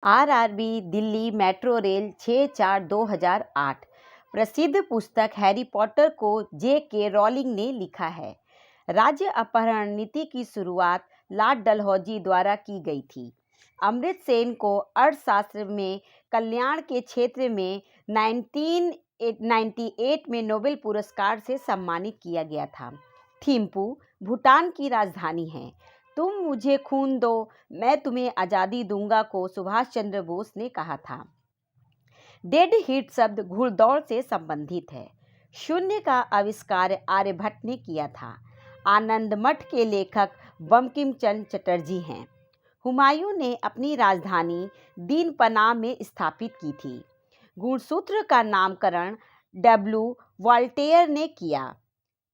RRB Delhi metro rail 6/4/2008। प्रसिद्ध पुस्तक Harry Potter को जे.के. रॉलिंग ने लिखा है। राज्य अपहरण नीति की शुरुआत लॉर्ड डलहौजी द्वारा की गई थी। अमर्त्य सेन को अर्थशास्त्र में कल्याण के क्षेत्र में 1998 में नोबेल पुरस्कार से सम्मानित किया गया था। थिम्पू भूटान की राजधानी है। तुम मुझे खून दो, मैं तुम्हें आज़ादी दूंगा को सुभाष चंद्र बोस ने कहा था। डेड हीट शब्द घुड़दौड़ से संबंधित है। शून्य का आविष्कार आर्यभट्ट ने किया था। आनंद मठ के लेखक बंकिम चंद्र चटर्जी हैं। हुमायूं ने अपनी राजधानी दीनपनाह में स्थापित की थी। गुणसूत्र का नामकरण डब्ल्यू वॉल्टेयर ने किया।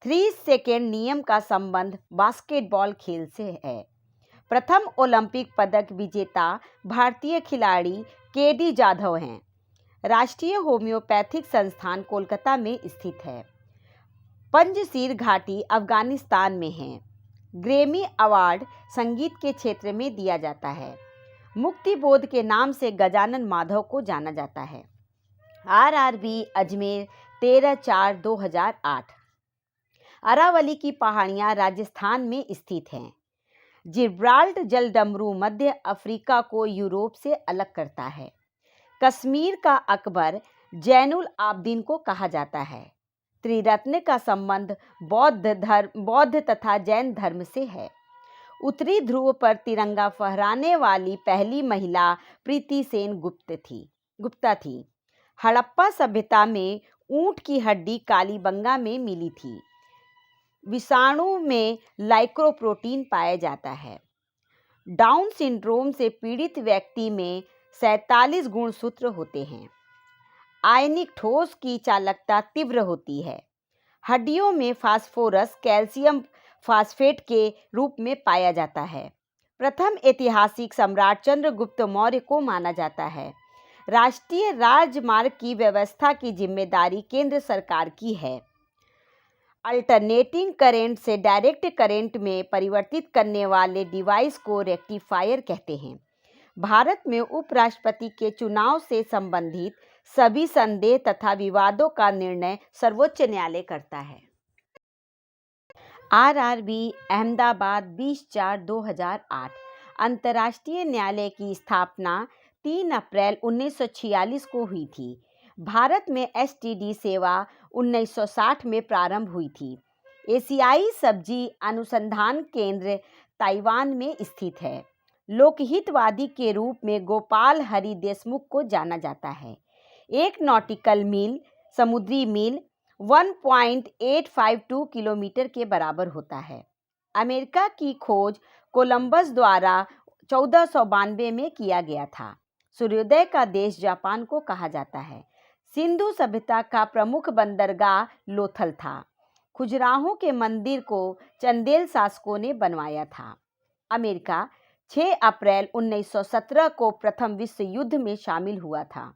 3 सेकेंड नियम का संबंध बास्केटबॉल खेल से है। प्रथम ओलंपिक पदक विजेता भारतीय खिलाड़ी के.डी. जाधव हैं। राष्ट्रीय होम्योपैथिक संस्थान कोलकाता में स्थित है। पंजशीर घाटी अफगानिस्तान में है। ग्रैमी अवार्ड संगीत के क्षेत्र में दिया जाता है। मुक्तिबोध के नाम से गजानन माधव को जाना जाता है। आरआरबी अजमेर 13/4/2008। अरावली की पहाड़ियाँ राजस्थान में स्थित हैं। जिब्राल्टर जलडमरू मध्य अफ्रीका को यूरोप से अलग करता है। कश्मीर का अकबर जैनुल आबदीन को कहा जाता है। त्रिरत्न का संबंध बौद्ध तथा जैन धर्म से है। उत्तरी ध्रुव पर तिरंगा फहराने वाली पहली महिला प्रीति सेन गुप्ता थी। हड़प्पा सभ्यता में ऊंट की हड्डी कालीबंगा में मिली थी। विषाणु में लाइकोप्रोटीन पाया जाता है। डाउन सिंड्रोम से पीड़ित व्यक्ति में 47 गुणसूत्र होते हैं। आयनिक ठोस की चालकता तीव्र होती है। हड्डियों में फास्फोरस कैल्शियम फास्फेट के रूप में पाया जाता है। प्रथम ऐतिहासिक सम्राट चंद्रगुप्त मौर्य को माना जाता है। राष्ट्रीय राजमार्ग की व्यवस्था की जिम्मेदारी केंद्र सरकार की है। अल्टरनेटिंग करंट से डायरेक्ट करंट में परिवर्तित करने वाले डिवाइस को रेक्टिफायर कहते हैं। भारत में उपराष्ट्रपति के चुनाव से संबंधित सभी संदेह तथा विवादों का निर्णय सर्वोच्च न्यायालय करता है। आरआरबी अहमदाबाद 20/4/2008। अंतर्राष्ट्रीय न्यायालय की स्थापना 3 अप्रैल 1946 को हुई थी। भारत में एसटीडी सेवा 1960 में प्रारंभ हुई थी। एशियाई सब्जी अनुसंधान केंद्र ताइवान में स्थित है। लोकहितवादी के रूप में गोपाल हरि देशमुख को जाना जाता है। एक नॉटिकल मील समुद्री मील 1.852 किलोमीटर के बराबर होता है। अमेरिका की खोज कोलंबस द्वारा 1492 में किया गया था। सूर्योदय का देश जापान को कहा जाता है। सिंधु सभ्यता का प्रमुख बंदरगाह लोथल था। खजुराहो के मंदिर को चंदेल शासकों ने बनवाया था। अमेरिका 6 अप्रैल 1917 को प्रथम विश्व युद्ध में शामिल हुआ था।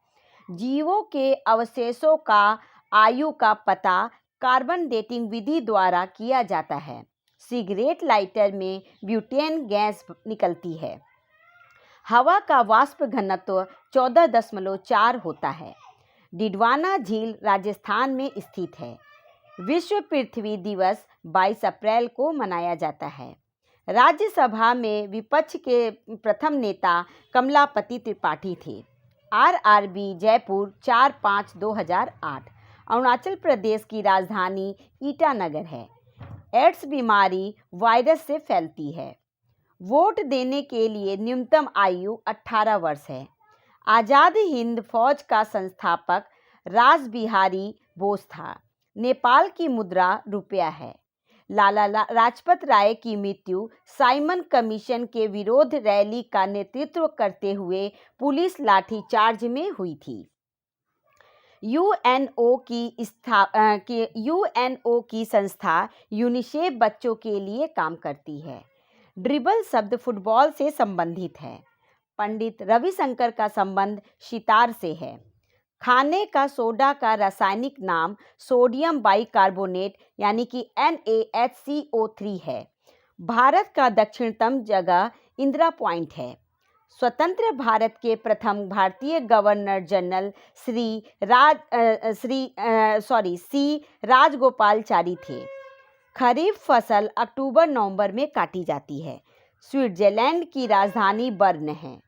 जीवों के अवशेषों का आयु का पता कार्बन डेटिंग विधि द्वारा किया जाता है। सिगरेट लाइटर में ब्यूटेन गैस निकलती है। हवा का वाष्प घनत्व 14.4 होता है। डिडवाना झील राजस्थान में स्थित है। विश्व पृथ्वी दिवस 22 अप्रैल को मनाया जाता है। राज्यसभा में विपक्ष के प्रथम नेता कमलापति त्रिपाठी थे। आरआरबी जयपुर 4/5/2008। अरुणाचल प्रदेश की राजधानी ईटानगर है। एड्स बीमारी वायरस से फैलती है। वोट देने के लिए न्यूनतम आयु 18 वर्ष है। आज़ाद हिंद फौज का संस्थापक रास बिहारी बोस था। नेपाल की मुद्रा रुपया है। लाला लाजपत राय की मृत्यु साइमन कमीशन के विरोध रैली का नेतृत्व करते हुए पुलिस लाठीचार्ज में हुई थी। यूएनओ की संस्था यूनिसेफ बच्चों के लिए काम करती है। ड्रिबल शब्द फुटबॉल से संबंधित है। पंडित रविशंकर का संबंध सितार से है। खाने का सोडा का रासायनिक नाम सोडियम बाइकार्बोनेट यानी कि NaHCO3 है। भारत का दक्षिणतम जगह इंदिरा पॉइंट है। स्वतंत्र भारत के प्रथम भारतीय गवर्नर जनरल सी राजगोपालचारी थे। खरीफ फसल अक्टूबर-नवंबर में काटी जाती है। स्विट्जरलैंड की राजधानी बर्न है।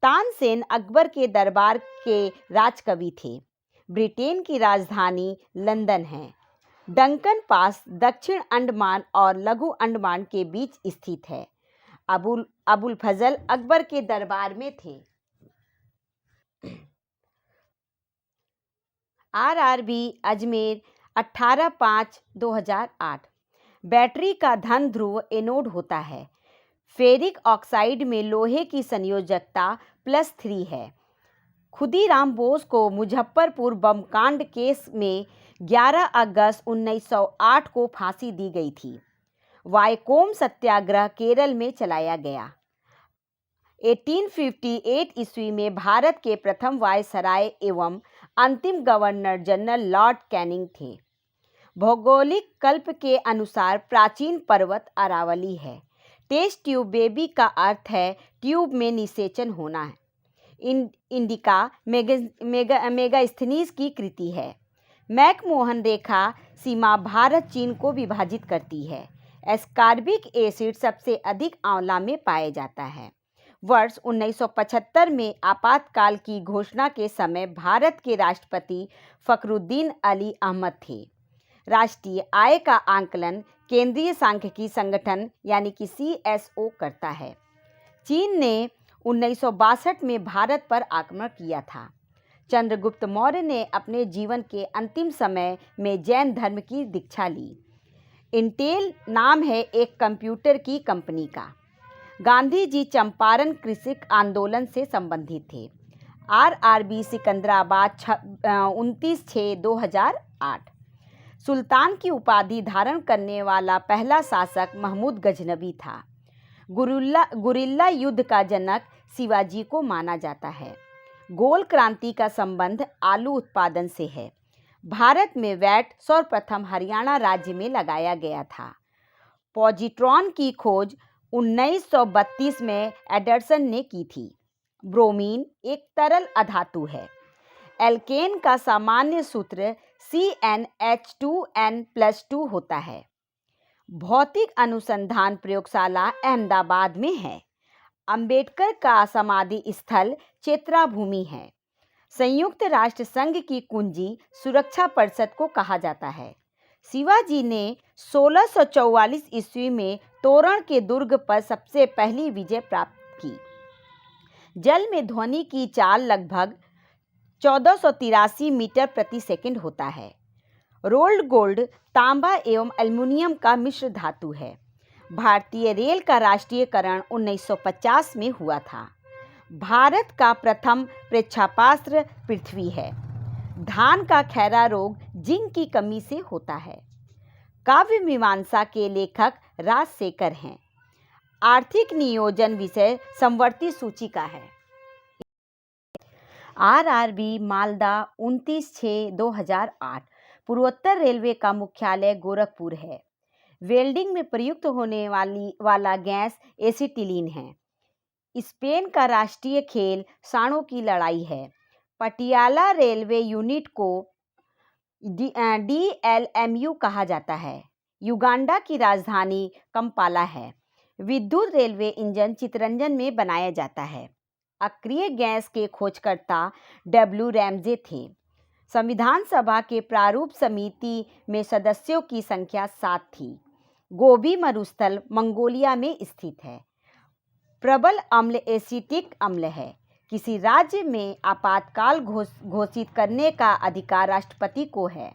तानसेन अकबर के दरबार के राजकवि थे। ब्रिटेन की राजधानी लंदन है। डंकन पास दक्षिण अंडमान और लघु अंडमान के बीच स्थित है। अबुल फजल अकबर के दरबार में थे। आरआरबी अजमेर 18/5/2008। बैटरी का धन ध्रुव एनोड होता है। फेरिक ऑक्साइड में लोहे की संयोजकता +3 है। खुदीराम बोस को मुजफ्फरपुर बमकांड केस में 11 अगस्त 1908 को फांसी दी गई थी। वाइकोम सत्याग्रह केरल में चलाया गया। 1858 ईस्वी में भारत के प्रथम वायसराय एवं अंतिम गवर्नर जनरल लॉर्ड कैनिंग थे। भौगोलिक कल्प के अनुसार प्राचीन पर्वत अरावली है। टेस्ट ट्यूब बेबी का अर्थ है ट्यूब में निषेचन होना है। इंडिका मेगास्थनीज की कृति है। मैकमोहन रेखा सीमा भारत चीन को विभाजित करती है। एस्कॉर्बिक एसिड सबसे अधिक आंवला में पाया जाता है। वर्ष 1975 में आपातकाल की घोषणा के समय भारत के राष्ट्रपति फखरुद्दीन अली अहमद थे। राष्ट्रीय आय का आंकलन केंद्रीय सांख्यिकी संगठन यानी कि CSO करता है। चीन ने 1962 में भारत पर आक्रमण किया था। चंद्रगुप्त मौर्य ने अपने जीवन के अंतिम समय में जैन धर्म की दीक्षा ली। इंटेल नाम है एक कंप्यूटर की कंपनी का। गांधी जी चंपारण कृषि आंदोलन से संबंधित थे। आरआरबी सिकंदराबाद 29/6/2008। सुल्तान की उपाधि धारण करने वाला पहला शासक महमूद गजनबी था। गुरिल्ला युद्ध का जनक शिवाजी को माना जाता है। गोल क्रांति का संबंध आलू उत्पादन से है। भारत में वैट सर्वप्रथम हरियाणा राज्य में लगाया गया था। पॉजिट्रॉन की खोज 1932 में एडरसन ने की थी। ब्रोमीन एक तरल अधातु है। एल्केन का सामान्य सूत्र CnH2n+2 होता है। भौतिक अनुसंधान प्रयोगशाला अहमदाबाद में है। अंबेडकर का समाधि स्थल चेत्राभूमि है। संयुक्त राष्ट्र संघ की कुंजी सुरक्षा परिषद को कहा जाता है। शिवाजी ने 1644 ईस्वी में तोरण के दुर्ग पर सबसे पहली विजय प्राप्त की। जल में ध्वनि की चाल लगभग 1483 मीटर प्रति सेकंड होता है। रोल्ड गोल्ड तांबा एवं एल्युमिनियम का मिश्र धातु है। भारतीय रेल का राष्ट्रीयकरण 1950 में हुआ था। भारत का प्रथम प्रेक्षापात्र पृथ्वी है। धान का खैरा रोग जिंक की कमी से होता है। काव्य मीमांसा के लेखक राजशेखर हैं। आर्थिक नियोजन विषय समवर्ती सूची का है। आरआरबी मालदा 29/6/2008। पूर्वोत्तर रेलवे का मुख्यालय गोरखपुर है। वेल्डिंग में प्रयुक्त होने वाला गैस एसिटिलीन है। स्पेन का राष्ट्रीय खेल सांडों की लड़ाई है। पटियाला रेलवे यूनिट को DLMU कहा जाता है। युगांडा की राजधानी कंपाला है। विद्युत रेलवे इंजन चितरंजन में बनाया जाता है। अक्रिय गैस के खोजकर्ता W. रैमजे थे। संविधान सभा के प्रारूप समिति में सदस्यों की संख्या 7 थी। गोबी मरुस्थल मंगोलिया में स्थित है। प्रबल अम्ल एसिटिक अम्ल है। किसी राज्य में आपातकाल घोषित करने का अधिकार राष्ट्रपति को है।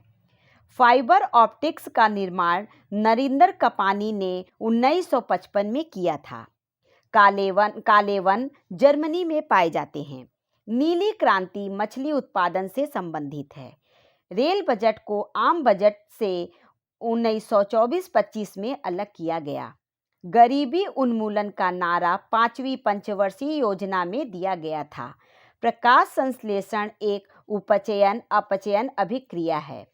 फाइबर ऑप्टिक्स का निर्माण नरिंदर कपानी ने 1955 में किया था। काले वन जर्मनी में पाए जाते हैं। नीली क्रांति मछली उत्पादन से संबंधित है। रेल बजट को आम बजट से 1924-25 में अलग किया गया। गरीबी उन्मूलन का नारा 5वीं पंचवर्षीय योजना में दिया गया था। प्रकाश संश्लेषण एक उपचयन अपचयन अभिक्रिया है।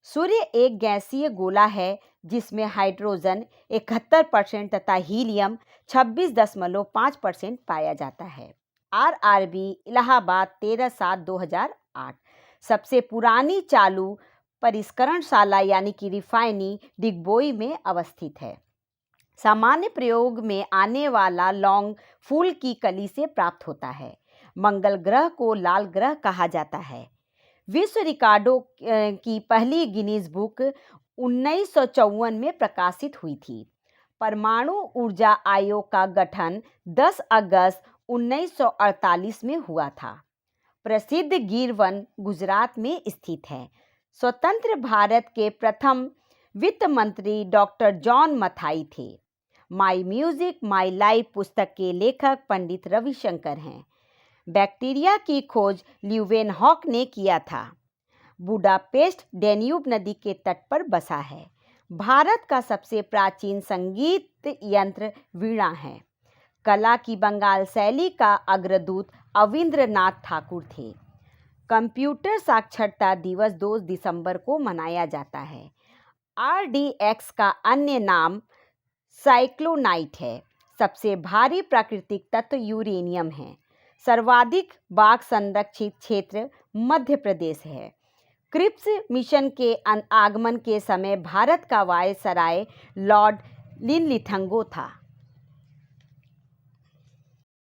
सूर्य एक गैसीय गोला है जिसमें हाइड्रोजन 71% तथा हीलियम 26.5% पाया जाता है। RRB इलाहाबाद 13/7/2008। सबसे पुरानी चालू परिष्करणशाला यानी कि रिफाइनरी डिगबोई में अवस्थित है। सामान्य प्रयोग में आने वाला लौंग फूल की कली से प्राप्त होता है। मंगल ग्रह को लाल ग्रह कहा जाता है। विश्व रिकॉर्डों की पहली गिनीज बुक 1954 में प्रकाशित हुई थी। परमाणु ऊर्जा आयोग का गठन 10 अगस्त 1948 में हुआ था। प्रसिद्ध गिर वन गुजरात में स्थित है। स्वतंत्र भारत के प्रथम वित्त मंत्री डॉक्टर जॉन मथाई थे। माई म्यूजिक माई लाइफ पुस्तक के लेखक पंडित रविशंकर हैं। बैक्टीरिया की खोज ल्यूवेनहॉक ने किया था। बुडापेस्ट डैन्यूब नदी के तट पर बसा है। भारत का सबसे प्राचीन संगीत यंत्र वीणा है। कला की बंगाल शैली का अग्रदूत अविंद्रनाथ ठाकुर थे। कंप्यूटर साक्षरता दिवस 2 दिसंबर को मनाया जाता है। RDX का अन्य नाम साइक्लोनाइट है। सबसे भारी प्राकृतिक तत्व यूरेनियम है। सर्वाधिक बाघ संरक्षित क्षेत्र मध्य प्रदेश है। क्रिप्स मिशन के आगमन के समय भारत का वायसराय लॉर्ड लिनलिथगो था।